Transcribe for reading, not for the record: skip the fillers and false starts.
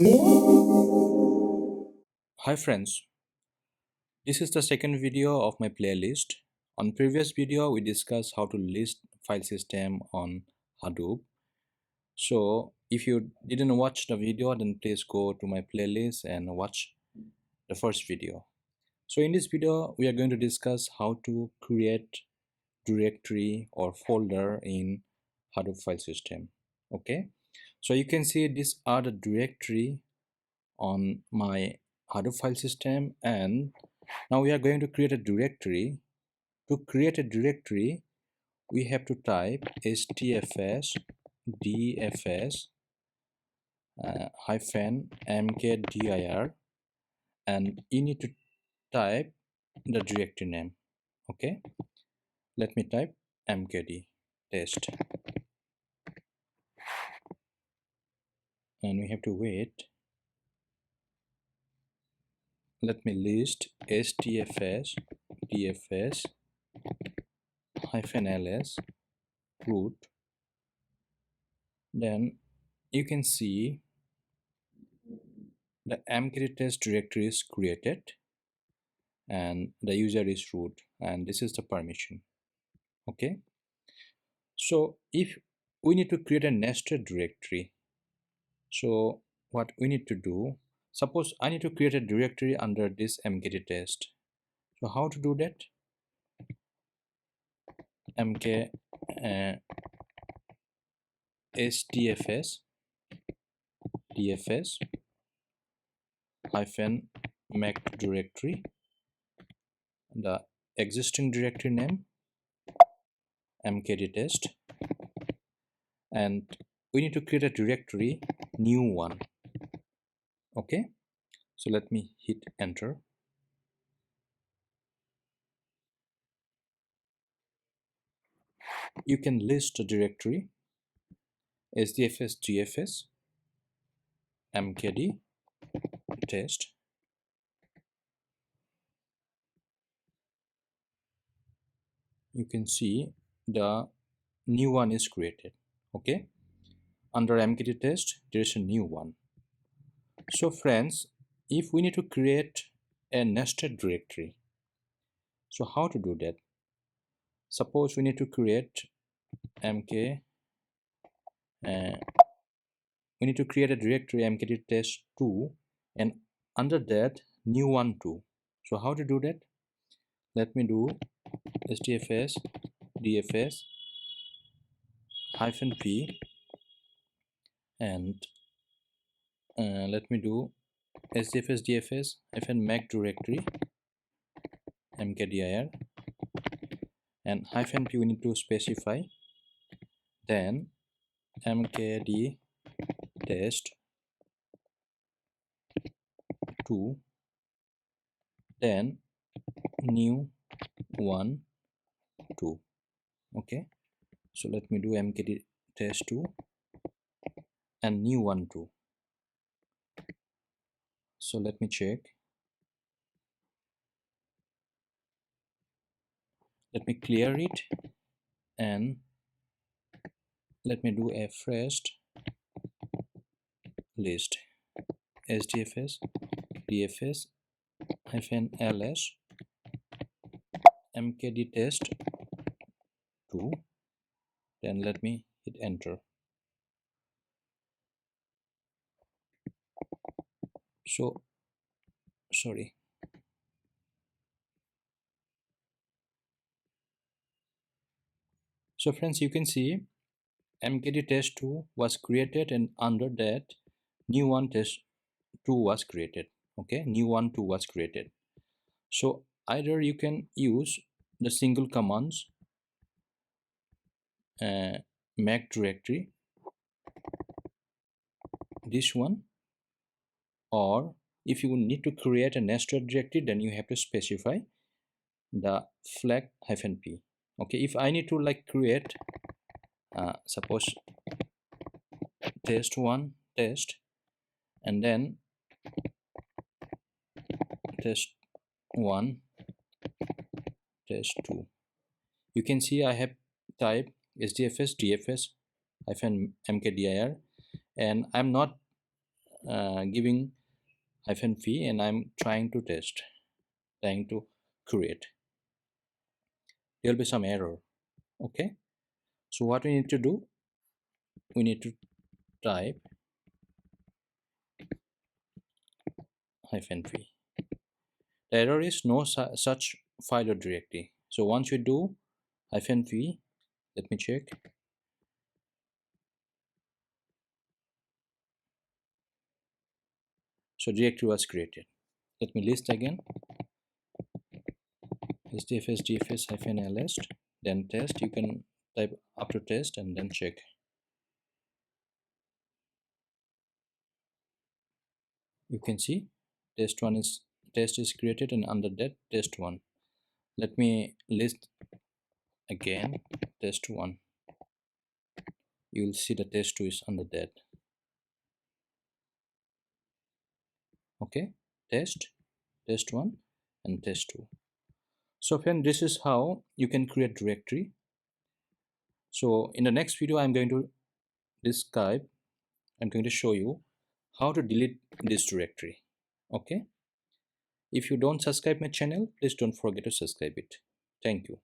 Hi friends, this is the second video of my playlist. On previous video we discussed how to list file system on Hadoop. So if you didn't watch the video, then please go to my playlist and watch the first video. So in this video we are going to discuss how to create directory or folder in Hadoop file system. Okay, so you can see these are the directory on my Hadoop file system, and now we are going to create a directory. To create a directory, we have to type HDFS DFS hyphen mkdir, and you need to type the directory name. Okay, let me type mkd test, and we have to wait. Let me list HDFS DFS hyphen ls root. Then you can see the mkdir test directory is created and the user is root, and this is the permission. Okay, so if we need to create a nested directory, so what we need to do, suppose I need to create a directory under this mkdir test. So how to do that? mk hdfs dfs hyphen make directory, the existing directory name mkd test, and we need to create a directory new one. Okay, so let me hit enter. You can list a directory HDFS GFS mkd test. You can see the new one is created. Okay, under mkd test there is a new one. So friends, if we need to create a nested directory, so how to do that? Suppose we need to create mk we need to create a directory mkd test 2, and under that new one 2. So how to do that? Let me do hdfs dfs hyphen p, and let me do hdfs dfs hyphen make directory mkdir, and hyphen p we need to specify, then mkd test 2, then new 1 2. Okay, so let me do mkd test 2 and new 1 2. So let me check. Let me clear it and let me do a fresh list hdfs dfs hyphen ls mkd test 2, then let me hit enter. So sorry, so friends, you can see mkd test 2 was created, and under that new one test 2 was created. Okay, new one 2 was created. So either you can use the single commands make directory, this one, or if you need to create a nested directory, then you have to specify the flag hyphen p. Okay, if I need to like create suppose test 1 test and then test 1 test 2, you can see I have typed hdfs dfs hyphen mkdir, and I'm not giving -v, and I'm trying to test, trying to create. There'll be some error. Okay, so what we need to do, we need to type -v. The error is no such file or directory. So once you do -v, let me check. So directory was created. Let me list again. HDFS DFS -ls, then test. You can type up to test and then check. You can see test is created, and under that test1. Let me list again test1. You will see the test2 is under that. Okay, test1 and test2. So friend, this is how you can create directory. So in the next video I'm going to describe, I'm going to show you how to delete this directory. Okay, if you don't subscribe my channel, please don't forget to subscribe it. Thank you.